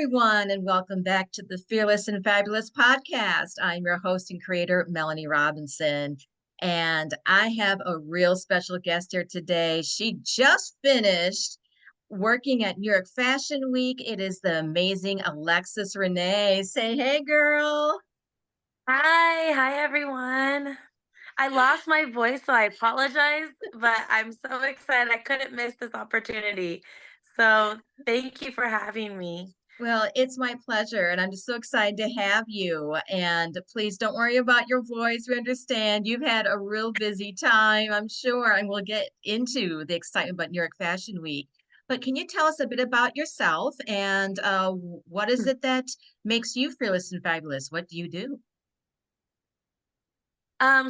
everyone, and welcome back to the Fearless and Fabulous podcast. I'm your host and creator, Melanie Robinson, and I have a real special guest here today. She just finished working at New York Fashion Week. It is the amazing Alexis Renae. Say hey, girl. Hi everyone. I lost my voice, so I apologize, but I'm so excited. I couldn't miss this opportunity. So thank you for having me. Well, it's my pleasure, and I'm just so excited to have you. And please don't worry about your voice. We understand you've had a real busy time, I'm sure, and we'll get into the excitement about New York Fashion Week. But can you tell us a bit about yourself and what is it that makes you fearless and fabulous? What do you do?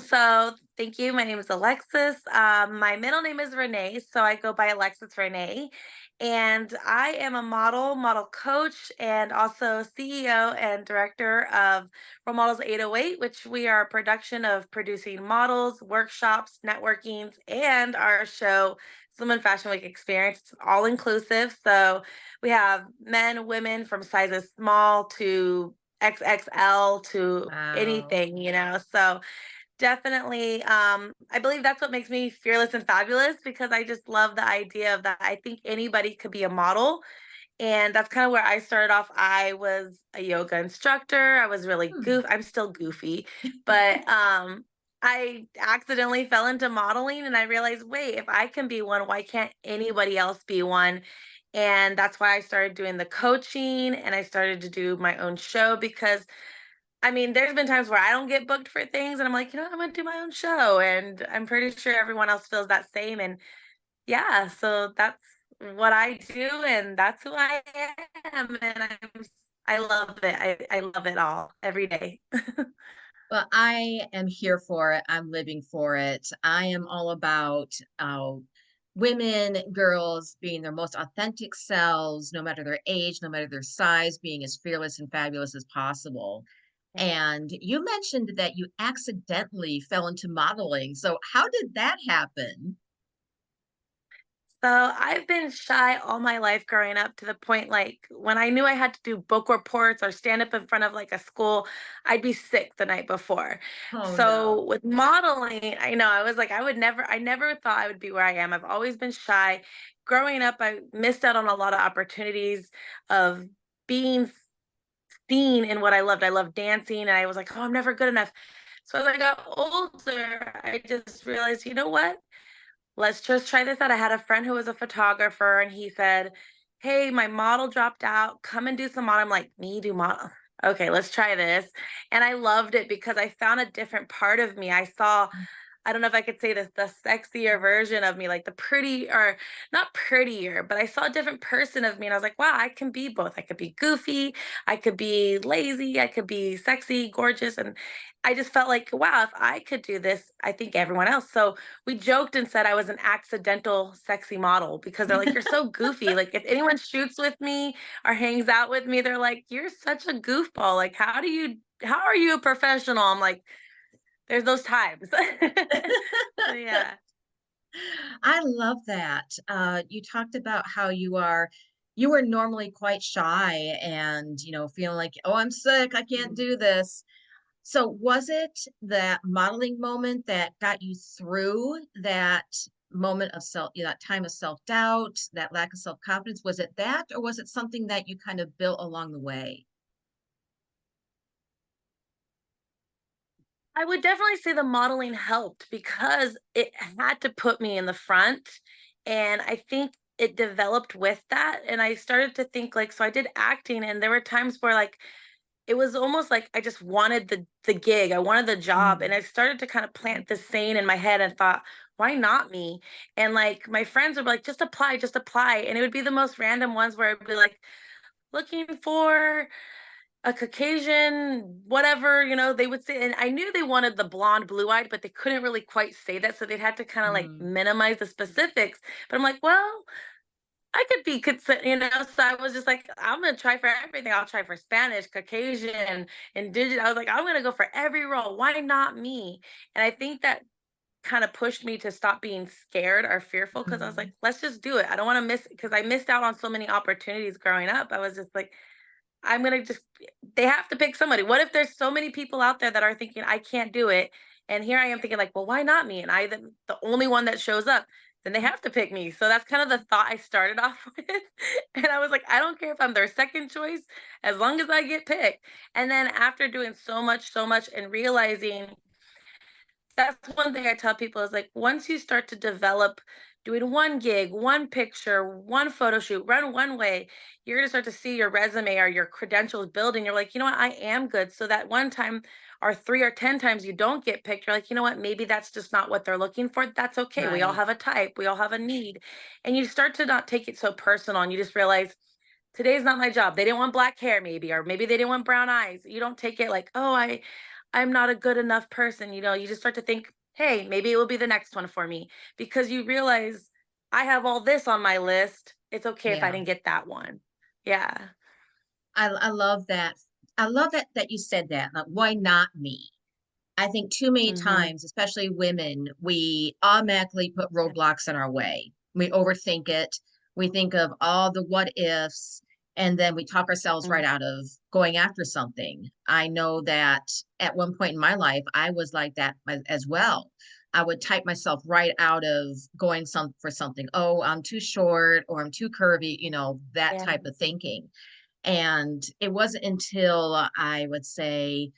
So thank you. My name is Alexis. My middle name is Renee, so I go by Alexis Renee. And I am a model coach, and also CEO and director of Role Models 808, which we are a production of producing models, workshops, networkings, and our show, Slim Fashion Week Experience. It's all inclusive. So we have men, women from sizes small to XXL to Wow. anything. So definitely. I believe that's what makes me fearless and fabulous because I just love the idea of that. I think anybody could be a model. And that's kind of where I started off. I was a yoga instructor. I was really Hmm. I'm still goofy, but I accidentally fell into modeling and I realized, wait, if I can be one, why can't anybody else be one? And that's why I started doing the coaching and I started to do my own show because there's been times where I don't get booked for things and I'm like, I'm gonna do my own show. And I'm pretty sure everyone else feels that same. And yeah, so that's what I do and that's who I am. And I love it. I love it all every day. Well, I am here for it. I'm living for it. I am all about women, girls being their most authentic selves, no matter their age, no matter their size, being as fearless and fabulous as possible. Yes. And you mentioned that you accidentally fell into modeling. So, how did that happen? So I've been shy all my life growing up to the point like when I knew I had to do book reports or stand up in front of like a school, I'd be sick the night before. Oh, So no. with modeling, I know I was like, I never thought I would be where I am. I've always been shy. Growing up, I missed out on a lot of opportunities of being seen in what I loved. I loved dancing and I was like, oh, I'm never good enough. So as I got older, I just realized, you know what? Let's just try this out. I had a friend who was a photographer and he said, hey, my model dropped out. Come and do some model. I'm like, me do model. Okay, let's try this. And I loved it because I found a different part of me. I don't know if I could say this, the sexier version of me, like the pretty or not prettier, but I saw a different person of me. And I was like, wow, I can be both. I could be goofy, I could be lazy, I could be sexy, gorgeous. And I just felt like, wow, if I could do this, I think everyone else. So we joked and said I was an accidental sexy model because they're like, you're so goofy. Like if anyone shoots with me or hangs out with me, they're like, you're such a goofball. Like, how are you a professional? I'm like, there's those times. So yeah. I love that. You talked about how you were normally quite shy and, feeling like, oh, I'm sick, I can't Mhm. do this. So was it that modeling moment that got you through that moment of that time of self-doubt, that lack of self-confidence? Was it that, or was it something that you kind of built along the way? I would definitely say the modeling helped because it had to put me in the front. And I think it developed with that. And I started to think like, so I did acting, and there were times where like it was almost like I just wanted the gig. I wanted the job. And Mm. I started to kind of plant this saying in my head and thought, why not me? And like my friends would be like, just apply, just apply. And it would be the most random ones where it'd be like, looking for a Caucasian, whatever, they would say. And I knew they wanted the blonde, blue eyed, but they couldn't really quite say that. So they'd have to kind of like Mm. minimize the specifics. But I'm like, well, I could be considered. So I was just like, I'm going to try for everything. I'll try for Spanish, Caucasian, indigenous. I was like, I'm going to go for every role. Why not me? And I think that kind of pushed me to stop being scared or fearful because I was Mm. like, let's just do it. I don't want to miss because I missed out on so many opportunities growing up. I was just like, I'm gonna just they have to pick somebody. What if there's so many people out there that are thinking I can't do it, and here I am thinking like, well, why not me? And I the only one that shows up. Then they have to pick me. So that's kind of the thought I started off with. And I was like, I don't care if I'm their second choice, as long as I get picked. And then after doing so much, and realizing that's one thing I tell people is like once you start to develop doing one gig, one picture, one photo shoot, run one way, you're gonna start to see your resume or your credentials build, and you're like, you know what, I am good. So that one time or 3 or 10 times you don't get picked, you're like, you know what, maybe that's just not what they're looking for. That's okay. We all Right. have a type, we all have a need. And you start to not take it so personal and you just realize today's not my job. They didn't want black hair, maybe, or maybe they didn't want brown eyes. You don't take it like, oh, I'm not a good enough person. You just start to think, hey, maybe it will be the next one for me because you realize I have all this on my list. It's okay if I Yeah. didn't get that one. Yeah. I love that. I love that you said that. Like, why not me? I think too many Mm-hmm. times, especially women, we automatically put roadblocks in our way. We overthink it. We think of all the what ifs, and then we talk ourselves right out of going after something. I know that at one point in my life, I was like that as well. I would type myself right out of going for something. Oh, I'm too short or I'm too curvy, that Yeah. type of thinking. And it wasn't until I would say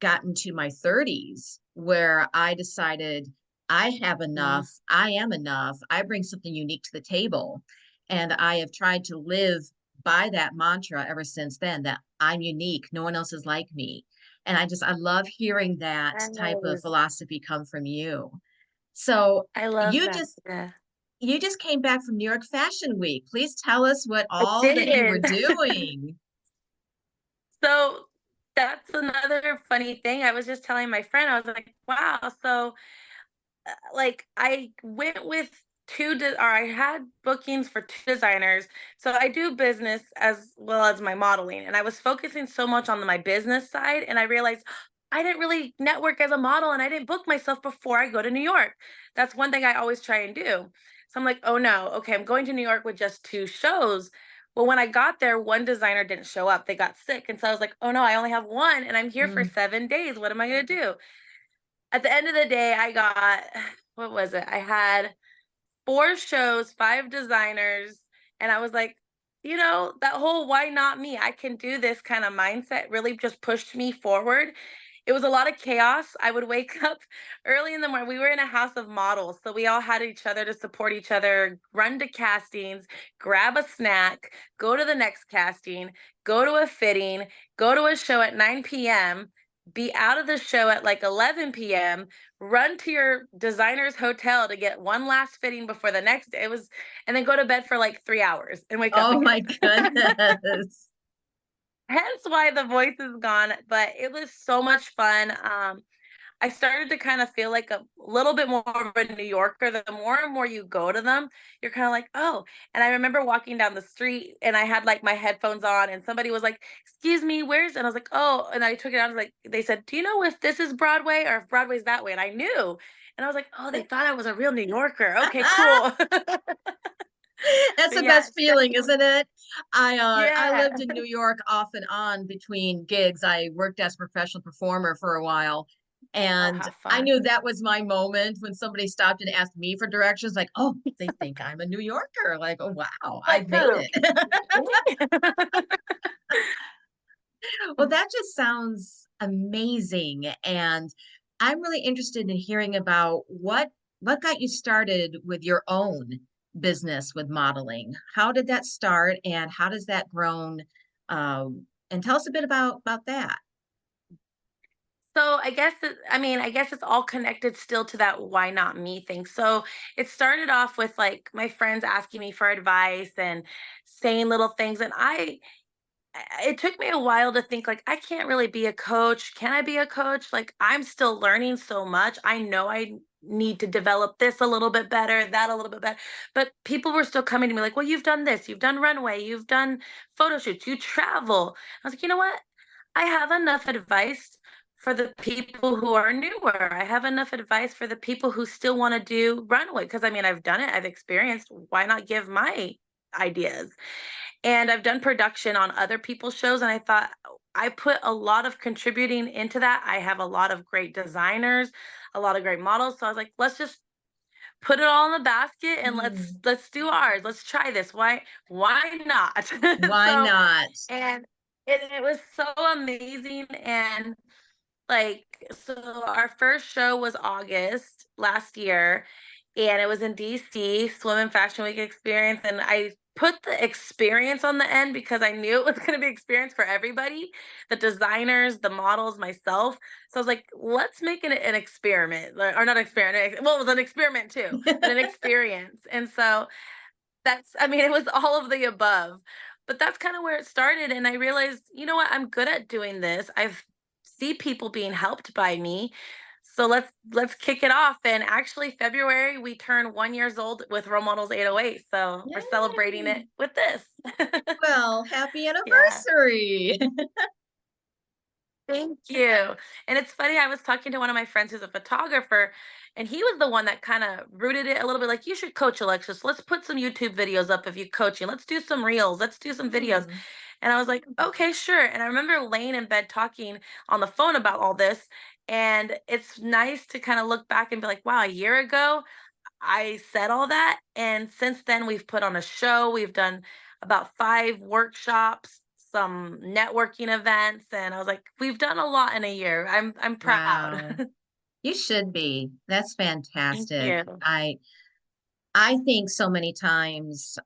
got into my 30s where I decided I have Mm-hmm. enough, I am enough, I bring something unique to the table. And I have tried to live by that mantra ever since then, that I'm unique, no one else is like me. And I love hearing that type of Nice. philosophy come from you. So I love you that. just Yeah. you just came back from New York Fashion Week. Please tell us what I all that you were did. doing. So that's another funny thing. I was just telling my friend, I was like, wow. So like I went with or I had bookings for two designers. So I do business as well as my modeling, and I was focusing so much on my business side, and I realized I didn't really network as a model, and I didn't book myself before I go to New York. That's one thing I always try and do. So I'm like, oh no, okay, I'm going to New York with just two shows. Well, when I got there, one designer didn't show up. They got sick. And so I was like, oh no, I only have one and I'm here for Mm. 7 days. What am I going to do? At the end of the day, I got, what was it? I had 4 shows, 5 designers, and I was like, that whole why not me? I can do this kind of mindset really just pushed me forward. It was a lot of chaos. I would wake up early in the morning. We were in a house of models, so we all had each other to support each other, run to castings, grab a snack, go to the next casting, go to a fitting, go to a show at 9 p.m., be out of the show at like 11 p.m., run to your designer's hotel to get one last fitting before the next day. It was, and then go to bed for like 3 hours and wake up Oh again. my goodness. Hence why the voice is gone, but it was so much fun. I started to kind of feel like a little bit more of a New Yorker. The more and more you go to them, you're kind of like, oh. And I remember walking down the street and I had like my headphones on and somebody was like, excuse me, where's, and I was like, oh, and I took it out. I was like, they said, do you know if this is Broadway or if Broadway's that way? And I knew. And I was like, oh, they thought I was a real New Yorker. Okay, cool. That's But the yeah, best it's feeling, definitely, isn't it? I yeah. lived in New York off and on between gigs. I worked as a professional performer for a while, Oh, and have I fun. knew that was my moment when somebody stopped and asked me for directions, like, "Oh, they think I'm a New Yorker." Like, "Oh, wow, I've Like made who? it." Me? Well, that just sounds amazing, and I'm really interested in hearing about what got you started with your own business with modeling. How did that start, and how does that grown? And tell us a bit about that. So I guess it's all connected still to that why not me thing. So it started off with like my friends asking me for advice and saying little things. And it took me a while to think like, I can't really be a coach. Can I be a coach? Like, I'm still learning so much. I know I need to develop this a little bit better, that a little bit better. But people were still coming to me like, well, you've done this, you've done runway, you've done photo shoots, you travel. I was like, you know what? I have enough advice for the people who are newer. I have enough advice for the people who still want to do runway. Cause I mean, I've done it, I've experienced. Why not give my ideas? And I've done production on other people's shows, and I thought, I put a lot of contributing into that. I have a lot of great designers, a lot of great models. So I was like, let's just put it all in the basket and Mm, let's do ours. Let's try this. Why not? why So, not? and it was so amazing. And like, so our first show was August last year, and it was in DC, Swim and Fashion Week experience. And I put the experience on the end because I knew it was going to be experience for everybody, the designers, the models, myself. So I was like, let's make it an experiment, or not experiment. Well, it was an experiment too, but an experience. And so that's, I mean, it was all of the above, but that's kind of where it started. And I realized, you know what, I'm good at doing this. I've see people being helped by me. So let's kick it off. And actually February we turn 1 years old with Role Models 808. So we're celebrating Yay. it with this. Well, happy Yeah. anniversary. Thank you. And it's funny, I was talking to one of my friends who's a photographer, and he was the one that kind of rooted it a little bit like, you should coach, Alexis. Let's put some YouTube videos up of you coaching. Let's do some reels. Let's do some videos. Mm, And I was like, okay, sure. And I remember laying in bed talking on the phone about all this. And it's nice to kind of look back and be like, wow, a year ago, I said all that. And since then, we've put on a show. We've done about 5 workshops, some networking events, and I was like, we've done a lot in a year. I'm proud. wow. You should be. That's Thank fantastic. you. I think so many times,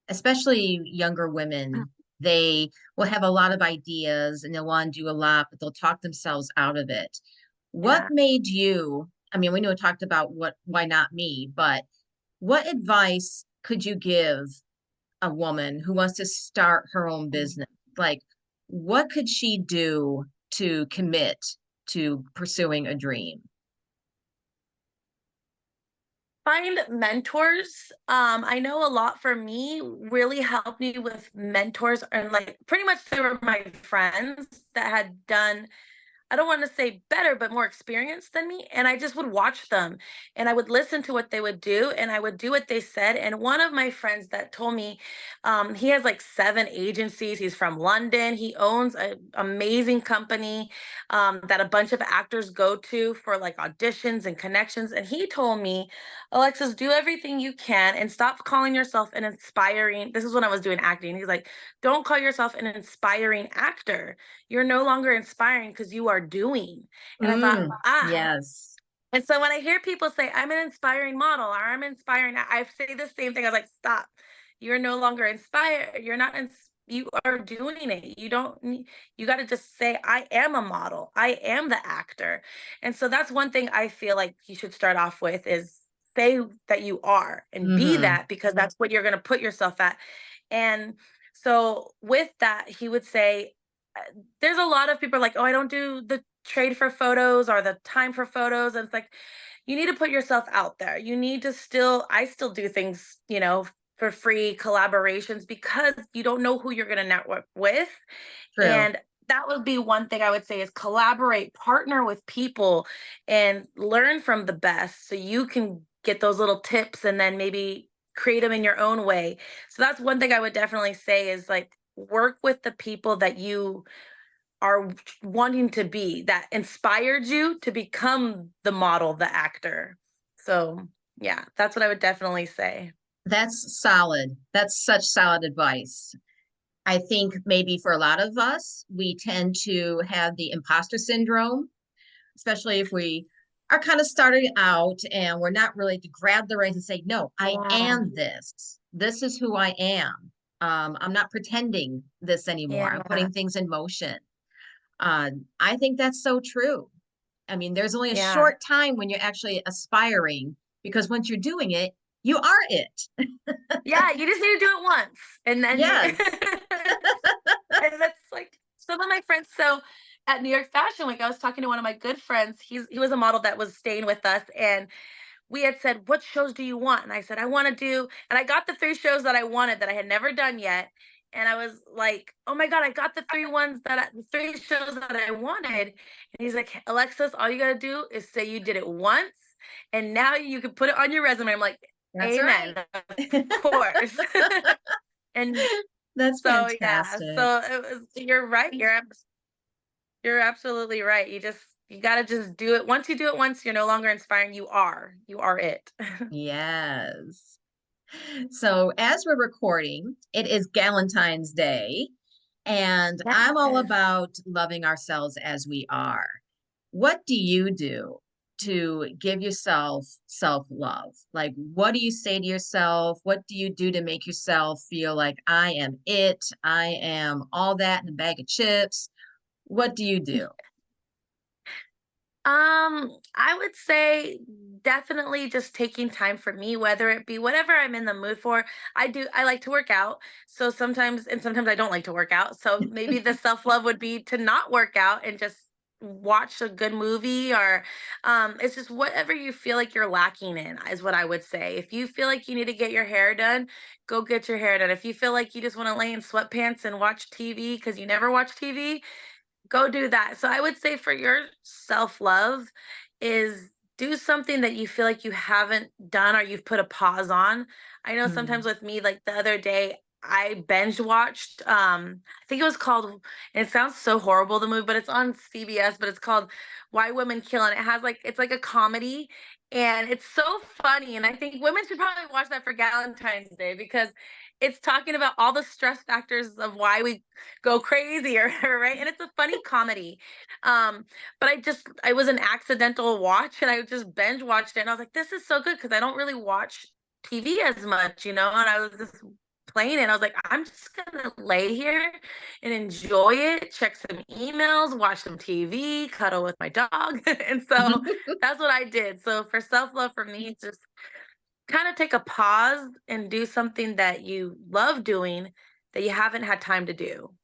especially younger women, they will have a lot of ideas and they'll want to do a lot, but they'll talk themselves out of it. What Yeah. made you, I mean, we know we talked about why not me, but what advice could you give a woman who wants to start her own business? Like, what could she do to commit to pursuing a dream? Find mentors. I know a lot for me really helped me with mentors, and like pretty much they were my friends that had done, I don't want to say better, but more experienced than me. And I just would watch them and I would listen to what they would do and I would do what they said. And one of my friends that told me, he has like 7 agencies. He's from London. He owns an amazing company that a bunch of actors go to for like auditions and connections. And he told me, Alexis, do everything you can and stop calling yourself an inspiring. This is when I was doing acting. He's like, don't call yourself an inspiring actor. You're no longer inspiring because you are doing. And I thought, Mm, ah. yes. And so when I hear people say, I'm an inspiring model or I'm inspiring, I say the same thing. I was like, stop. You're no longer inspired. You're not, you are doing it. You don't need, you got to just say, I am a model. I am the actor. And so that's one thing I feel like you should start off with is say that you are and be Hmm. that because that's what you're going to put yourself at. And so with that, he would say, there's a lot of people like, oh, I don't do the trade for photos or the time for photos. And it's like, you need to put yourself out there. You need to still, I still do things, for free collaborations because you don't know who you're going to network with. True. And that would be one thing I would say is collaborate, partner with people and learn from the best so you can get those little tips and then maybe create them in your own way. So that's one thing I would definitely say is like work with the people that you are wanting to be that inspired you to become the model, the actor. So, yeah, that's what I would definitely say. That's solid. That's such solid advice. I think maybe for a lot of us, we tend to have the imposter syndrome, especially if we are kind of starting out and we're not really to grab the reins and say, no, I Yeah. am this. This is who I am. I'm not pretending this anymore. I'm Yeah. putting things in motion. I think that's so true. I mean, there's only a Yeah. short time when you're actually aspiring because once you're doing it, you are it. Yeah, you just need to do it once and then you Yes. and that's like some of my friends. So at New York Fashion Week, I was talking to one of my good friends. He was a model that was staying with us, and we had said, "What shows do you want?" And I said, "I want to do," and I got the 3 shows that I wanted that I had never done yet. And I was like, "Oh my God, I got the 3 shows that I wanted." And he's like, "Alexis, all you got to do is say you did it once, and now you can put it on your resume." I'm like, That's right. "Amen, of course." And That's so yeah, fantastic. so it was, you're right. You're absolutely right. You got to just do it. Once you do it once, you're no longer inspiring. You are it. Yes. So, as we're recording, it is Galentine's Day, and I'm all Yes. about loving ourselves as we are. What do you do to give yourself self love? Like, what do you say to yourself? What do you do to make yourself feel like I am it? I am all that in a bag of chips. What do you do? I would say definitely just taking time for me, whether it be whatever I'm in the mood for. I like to work out. So sometimes I don't like to work out. So maybe the self-love would be to not work out and just watch a good movie, or it's just whatever you feel like you're lacking in is what I would say. If you feel like you need to get your hair done, go get your hair done. If you feel like you just want to lay in sweatpants and watch TV because you never watch TV, go do that. So I would say for your self-love is do something that you feel like you haven't done or you've put a pause on. I know sometimes Mm. with me, like the other day, I binge watched I think it was called, and it sounds so horrible the movie, but it's on CBS, but it's called Why Women Kill, and it has like it's like a comedy, and it's so funny, and I think women should probably watch that for Valentine's Day because it's talking about all the stress factors of why we go crazy or right, and it's a funny comedy. But I was an accidental watch, and I just binge watched it, and I was like, this is so good because I don't really watch TV as much, and I was just playing it. I was like, I'm just gonna lay here and enjoy it, check some emails, watch some TV, cuddle with my dog. And so that's what I did. So for self-love for me, it's just kind of take a pause and do something that you love doing that you haven't had time to do.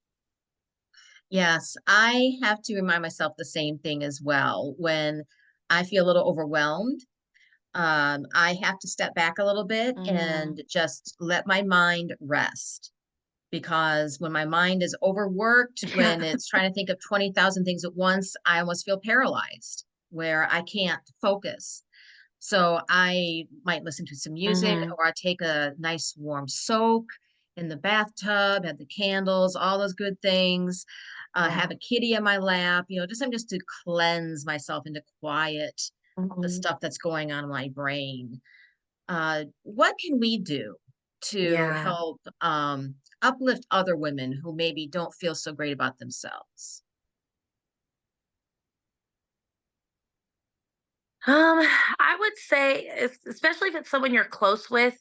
Yes, I have to remind myself the same thing as well. When I feel a little overwhelmed, I have to step back a little bit Mm, and just let my mind rest. Because when my mind is overworked, yeah. when it's trying to think of 20,000 things at once, I almost feel paralyzed where I can't focus. So I might listen to some music Mhm. or I take a nice warm soak in the bathtub, have the candles, all those good things. Yeah. Have a kitty in my lap, just to cleanse myself and to quiet the Mhm. stuff that's going on in my brain. What can we do to Yeah. help uplift other women who maybe don't feel so great about themselves? I would say, especially if it's someone you're close with,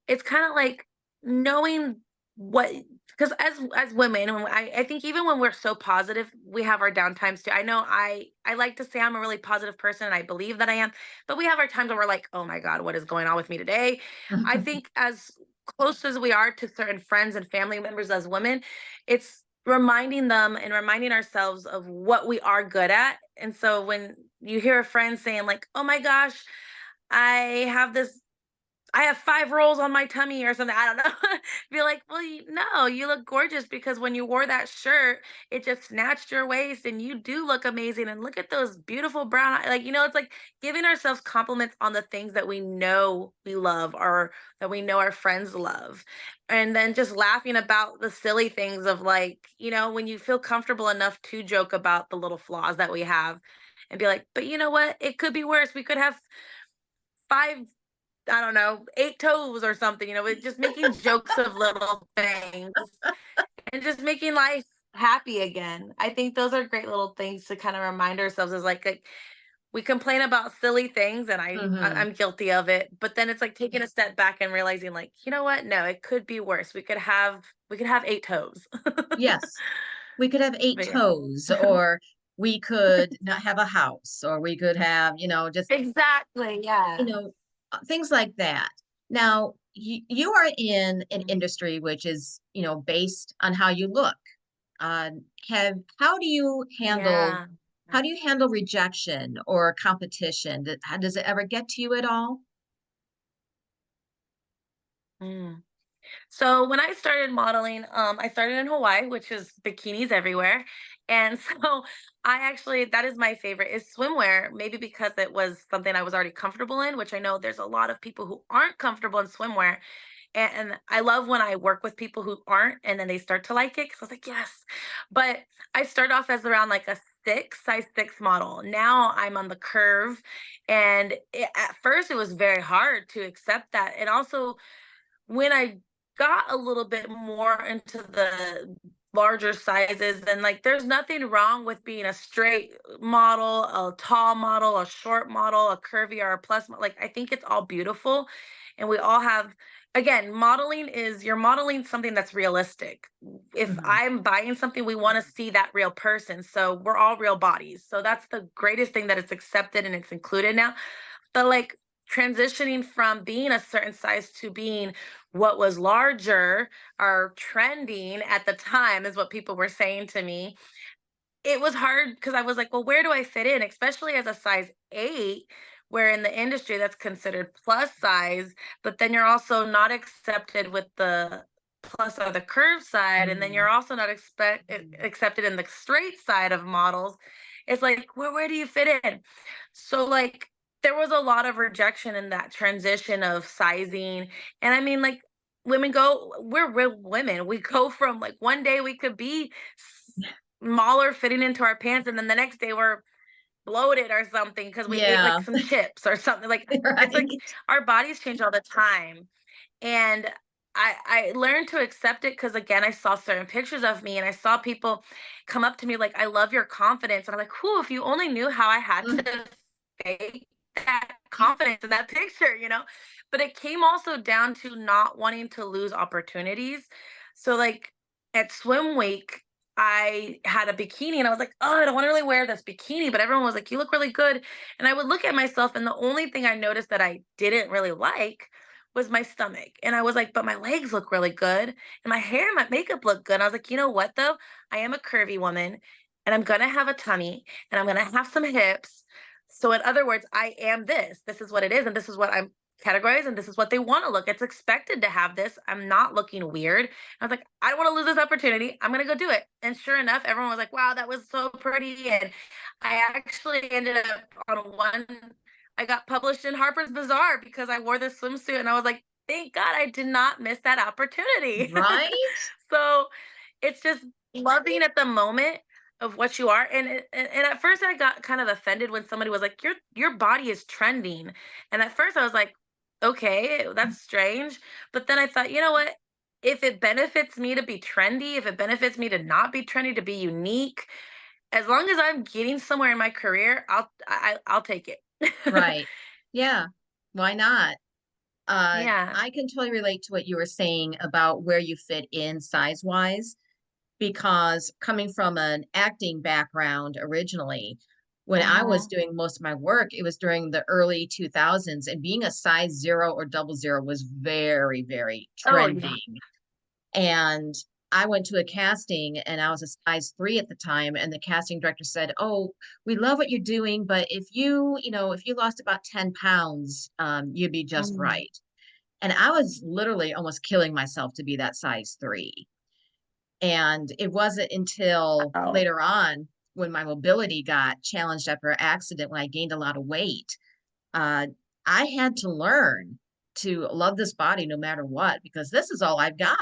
it's kind of like knowing what, because as women, I think even when we're so positive, we have our down times too. I know I like to say I'm a really positive person, and I believe that I am, but we have our times where we're like, oh my God, what is going on with me today? I think as close as we are to certain friends and family members as women, it's reminding them and reminding ourselves of what we are good at. And so when you hear a friend saying like, oh my gosh, I have this I have 5 rolls on my tummy or something, I don't know. Be like, "Well, no, you look gorgeous because when you wore that shirt, it just snatched your waist and you do look amazing, and look at those beautiful brown eye," like, it's like giving ourselves compliments on the things that we know we love or that we know our friends love. And then just laughing about the silly things of like, when you feel comfortable enough to joke about the little flaws that we have and be like, "But you know what? It could be worse. We could have 5, I don't know, 8 toes or something, but just making jokes of little things and just making life happy again. I think those are great little things to kind of remind ourselves is like we complain about silly things, and Hmm. I'm guilty of it, but then it's like taking a step back and realizing like, you know what? No, it could be worse. We could have 8 toes. Yes, we could have eight But yeah. toes, or we could not have a house, or we could have, just, Exactly. you Yeah. know, things like that. Now, you are in an Mhm. industry which is, based on how you look. Have how do you handle Yeah. how do you handle rejection or competition? Does it ever get to you at all? Mm. So when I started modeling, I started in Hawaii, which is bikinis everywhere. And so that is my favorite is swimwear, maybe because it was something I was already comfortable in, which I know there's a lot of people who aren't comfortable in swimwear. And I love when I work with people who aren't and then they start to like it because I was like, yes. But I started off as around like a size 6 model. Now I'm on the curve. And at first, it was very hard to accept that. And also, when I got a little bit more into the larger sizes, then like there's nothing wrong with being a straight model, a tall model, a short model, a curvy or a plus. Like I think it's all beautiful, and we all have. Again, modeling is you're modeling something that's realistic. If Mhm. I'm buying something, we want to see that real person. So we're all real bodies. So that's the greatest thing that it's accepted and it's included now. But like transitioning from being a certain size to being what was larger or trending at the time is what people were saying to me. It was hard because I was like, well, where do I fit in? Especially as a size 8, where in the industry that's considered plus size, but then you're also not accepted with the plus or the curve side, and then you're Mm. also not accepted in the straight side of models. It's like, where do you fit in? So like there was a lot of rejection in that transition of sizing. And I mean, like we're real women. We go from like one day we could be smaller fitting into our pants, and then the next day we're bloated or something because we ate like Yeah. some chips or something. Like it's like Right. our bodies change all the time. And I learned to accept it because again I saw certain pictures of me and I saw people come up to me like, I love your confidence. And I'm like, whew, if you only knew how I had Mm. to fake that confidence in that picture, you know? But it came also down to not wanting to lose opportunities. So like at swim week, I had a bikini and I was like, oh, I don't want to really wear this bikini. But everyone was like, you look really good. And I would look at myself, and the only thing I noticed that I didn't really like was my stomach. And I was like, but my legs look really good. And my hair and my makeup look good. And I was like, you know what though? I am a curvy woman and I'm gonna have a tummy and I'm gonna have some hips. So in other words, I am this. This is what it is, and this is what I'm categorized, and this is what they want to look. It's expected to have this. I'm not looking weird. I was like, I don't want to lose this opportunity. I'm gonna go do it. And sure enough, everyone was like, wow, that was so pretty. And I actually ended up on one I got published in Harper's Bazaar because I wore this swimsuit, and I was like, thank God I did not miss that opportunity. Right? So it's just loving at the moment of what you are. And at first I got kind of offended when somebody was like, your body is trending. And at first I was like, okay, that's strange. But then I thought, you know what? If it benefits me to be trendy, if it benefits me to not be trendy, to be unique, as long as I'm getting somewhere in my career, I'll take it. Right. Yeah. Why not? Yeah. I can totally relate to what you were saying about where you fit in size-wise, because coming from an acting background originally, when I was Mhm. doing most of my work, it was during the early 2000s, and being a size 0 or double 0 was very, very Oh, yeah. trending. And I went to a casting and I was a size 3 at the time, and the casting director said, "Oh, we love what you're doing, but if you lost about 10 pounds, you'd be just Mhm. right." And I was literally almost killing myself to be that size 3. And it wasn't until Oh, later on when my mobility got challenged after an accident when I gained a lot of weight, uh, I had to learn to love this body no matter what, because this is all I've got.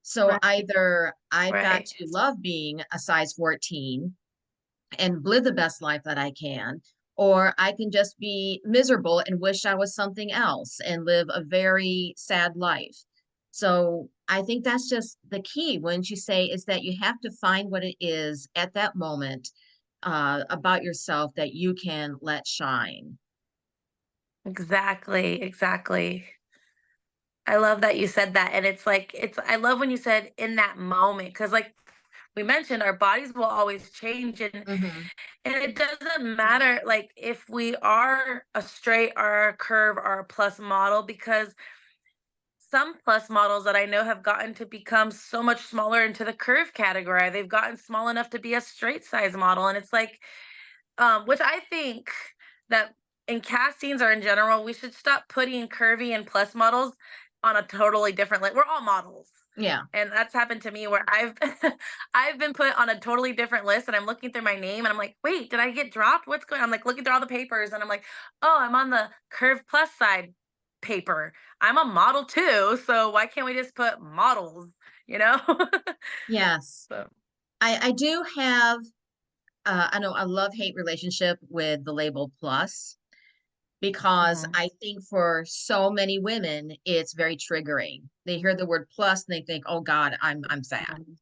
So right, either I've got right. to love being a size 14 and live the best life that I can, or I can just be miserable and wish I was something else and live a very sad life. So I think that's just the key, wouldn't you say, is that you have to find what it is at that moment about yourself that you can let shine. Exactly, exactly. I love that you said that. And it's like, I love when you said in that moment, because like we mentioned, our bodies will always change. Hmm. And it doesn't matter like if we are a straight or a curve or a plus model, because some plus models that I know have gotten to become so much smaller into the curve category. They've gotten small enough to be a straight size model. And it's like, which I think that in castings or in general, we should stop putting curvy and plus models on a totally different we're all models. Yeah. And that's happened to me where I've I've been put on a totally different list, and I'm looking through my name and I'm like, wait, did I get dropped? What's going on? I'm like looking through all the papers and I'm like, oh, I'm on the curve plus side. paper. I'm a model too, so why can't we just put models, you know? Yes. So, I do have I know a love-hate relationship with the label plus because mhm, I think for so many women it's very triggering. They hear the word plus and they think, "Oh God, I'm fat." mhm,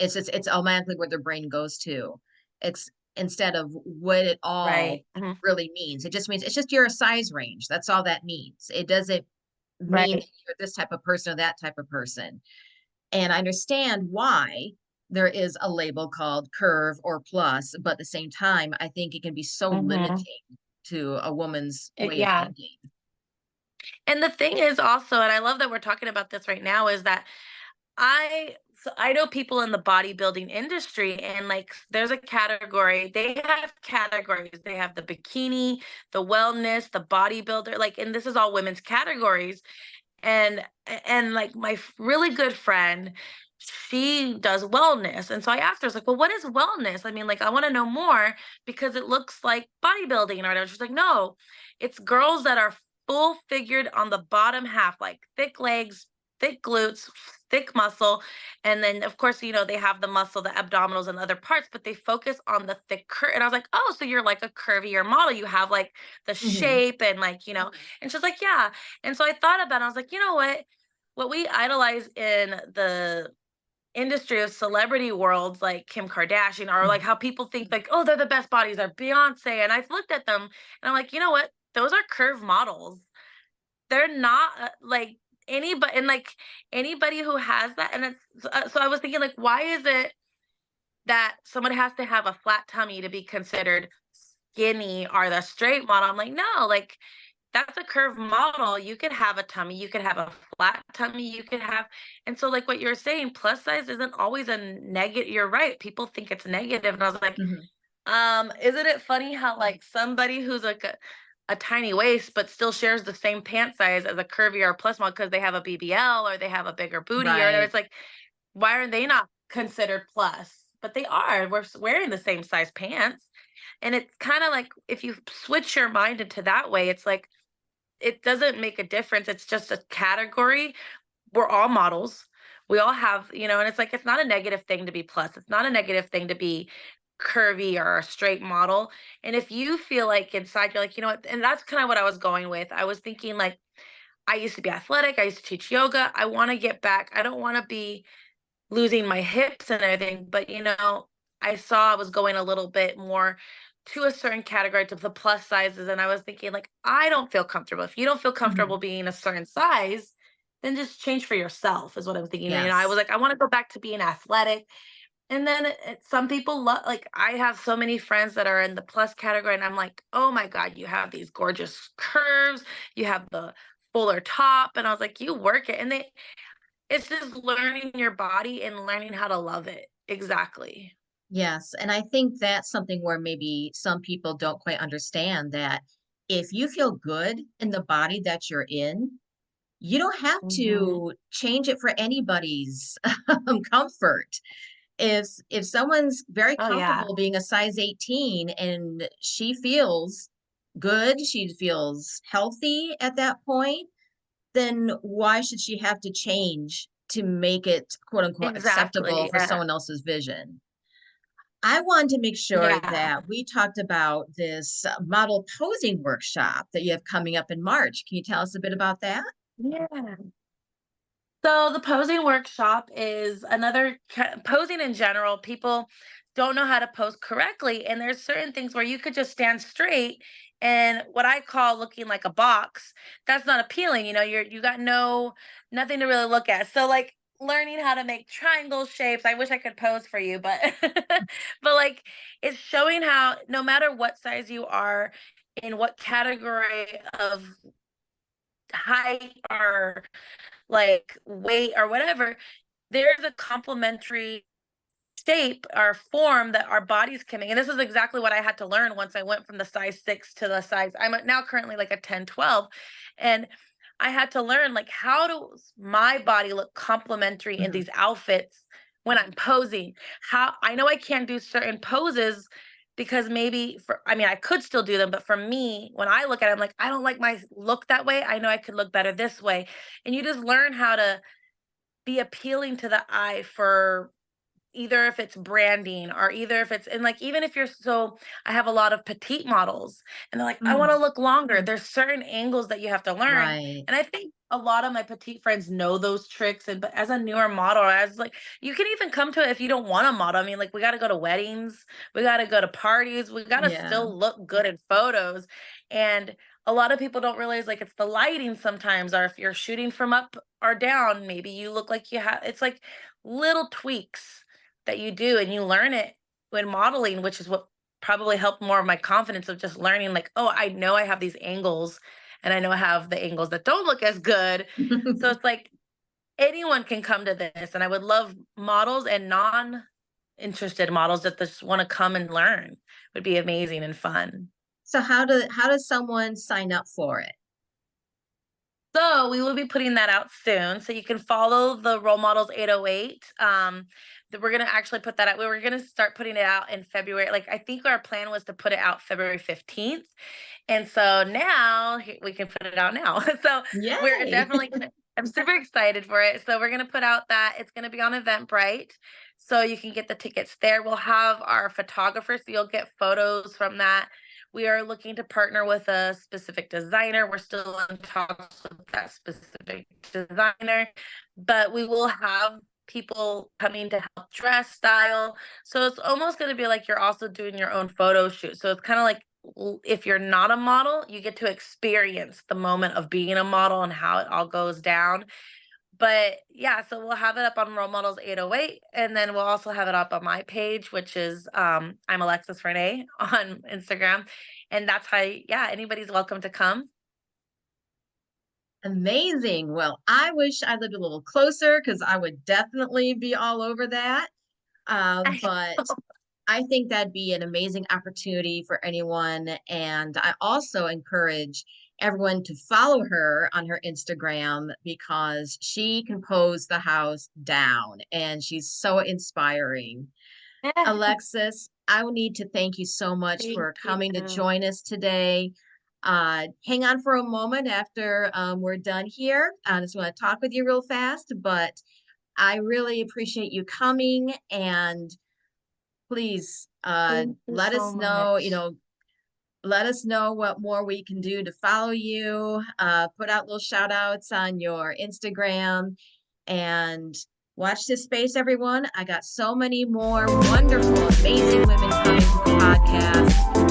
It's automatically where their brain goes to. It's instead of what it all right, mhm, really means. It just means it's just your size range. That's all that means. It doesn't mean right, that you're this type of person or that type of person. And I understand why there is a label called curve or plus, but at the same time, I think it can be so mhm, limiting to a woman's way of yeah. thinking. And the thing is also, and I love that we're talking about this right now, is that I know people in the bodybuilding industry, and like there's a category, they have categories. They have the bikini, the wellness, the bodybuilder, like, and this is all women's categories. And like my really good friend, she does wellness, and so I asked her, I was like, well, what is wellness? I mean, like, I want to know more because it looks like bodybuilding or whatever. She's like, no, it's girls that are full figured on the bottom half, like thick legs, thick glutes, thick muscle, and then of course, they have the muscle, the abdominals and other parts, but they focus on the thick curve. And I was like, oh, so you're like a curvier model, you have like the Mhm, shape and like, and she's like, yeah. And so I thought about it. I was like, you know what? What we idolize in the industry of celebrity worlds like Kim Kardashian, or like mhm, how people think like, oh, they're the best bodies, are Beyonce. And I've looked at them and I'm like, you know what? Those are curve models. They're not like anybody, and like anybody who has that. And so I was thinking, like, why is it that someone has to have a flat tummy to be considered skinny or the straight model? I'm like, no, like that's a curved model. You could have a tummy, you could have a flat tummy, you could have, and so like what you're saying, plus size isn't always a negative. You're right. People think it's negative. And I was like, mhm, isn't it funny how like somebody who's like a tiny waist but still shares the same pant size as a curvy or plus model because they have a BBL or they have a bigger booty or whatever. right. It's like, why are they not considered plus? But they are. We're wearing the same size pants. And it's kind of like if you switch your mind into that way, it's like it doesn't make a difference. It's just a category. We're all models. We all have, and it's like it's not a negative thing to be plus. It's not a negative thing to be curvy or a straight model. And if you feel like inside you're like, you know what, and that's kind of what I was going with. I was thinking like I used to be athletic, I used to teach yoga. I want to get back. I don't want to be losing my hips and everything, but I saw I was going a little bit more to a certain category to the plus sizes, and I was thinking like, I don't feel comfortable. If you don't feel comfortable Mhm, being a certain size, then just change for yourself is what I'm thinking. And, I was yes. like, I want to go back to being athletic. And then some people love, like, I have so many friends that are in the plus category, and I'm like, oh my God, you have these gorgeous curves, you have the fuller top. And I was like, you work it. And it's just learning your body and learning how to love it. Exactly. Yes, and I think that's something where maybe some people don't quite understand that if you feel good in the body that you're in, you don't have Mhm. to change it for anybody's comfort. If someone's very Oh, yeah. comfortable being a size 18 and she feels good, she feels healthy at that point, then why should she have to change to make it quote unquote acceptable Exactly. for Yeah. someone else's vision? I wanted to make sure Yeah. that we talked about this model posing workshop that you have coming up in March. Can you tell us a bit about that? Yeah. So the posing workshop is another posing in general. People don't know how to pose correctly, and there's certain things where you could just stand straight and what I call looking like a box. That's not appealing. You got nothing to really look at. So like learning how to make triangle shapes. I wish I could pose for you, but but like it's showing how no matter what size you are, in what category of height or like weight or whatever, there's a complementary shape or form that our bodies can make. And this is exactly what I had to learn once I went from the size 6 to the size now currently like a 10, 12. And I had to learn like how does my body look complementary in Mhm. these outfits when I'm posing. How I know I can't do certain poses because maybe I mean, I could still do them, but for me, when I look at it, I'm like, I don't like my look that way. I know I could look better this way. And you just learn how to be appealing to the eye for either if it's branding or either if it's and like even if you're so I have a lot of petite models and they're like, I want to Mm, look longer. There's certain angles that you have to learn. right. And I think a lot of my petite friends know those tricks. And but as a newer model, as like you can even come to it if you don't want to model. I mean, like we gotta go to weddings, we gotta go to parties, we gotta Yeah. still look good in photos. And a lot of people don't realize like it's the lighting sometimes, or if you're shooting from up or down, maybe you look like you have it's like little tweaks that you do and you learn it when modeling, which is what probably helped more of my confidence of just learning like, oh, I know I have these angles and I know I have the angles that don't look as good. So it's like anyone can come to this. And I would love models and non-interested models that just want to come and learn. Would be amazing and fun. So how does someone sign up for it? So we will be putting that out soon. So you can follow the Role Models 808. That we're gonna actually put that out. We were gonna start putting it out in February. Like I think our plan was to put it out February 15th. And so now we can put it out now. So we're Yay. definitely gonna, I'm super excited for it. So we're gonna put out that it's gonna be on Eventbrite. So you can get the tickets there. We'll have our photographers, so you'll get photos from that. We are looking to partner with a specific designer. We're still in talks with that specific designer, but we will have people coming to help dress, style. So it's almost going to be like you're also doing your own photo shoot. So it's kind of like if you're not a model, you get to experience the moment of being a model and how it all goes down. But yeah, so we'll have it up on Role Models 808, and then we'll also have it up on my page, which is I'm Alexis Renae on Instagram. And that's how, yeah, anybody's welcome to come. Amazing. Well, I wish I lived a little closer because I would definitely be all over that. But I think that'd be an amazing opportunity for anyone. And I also encourage everyone to follow her on her Instagram because she can pose the house down and she's so inspiring. Alexis, I would need to thank you so much Thank for you. coming to join us today. Hang on for a moment after we're done here. I just want to talk with you real fast, but I really appreciate you coming and please Thank you let so us know, much. let us know what more we can do to follow you. Put out little shout outs on your Instagram and watch this space, everyone. I got so many more wonderful, amazing women coming to the podcast.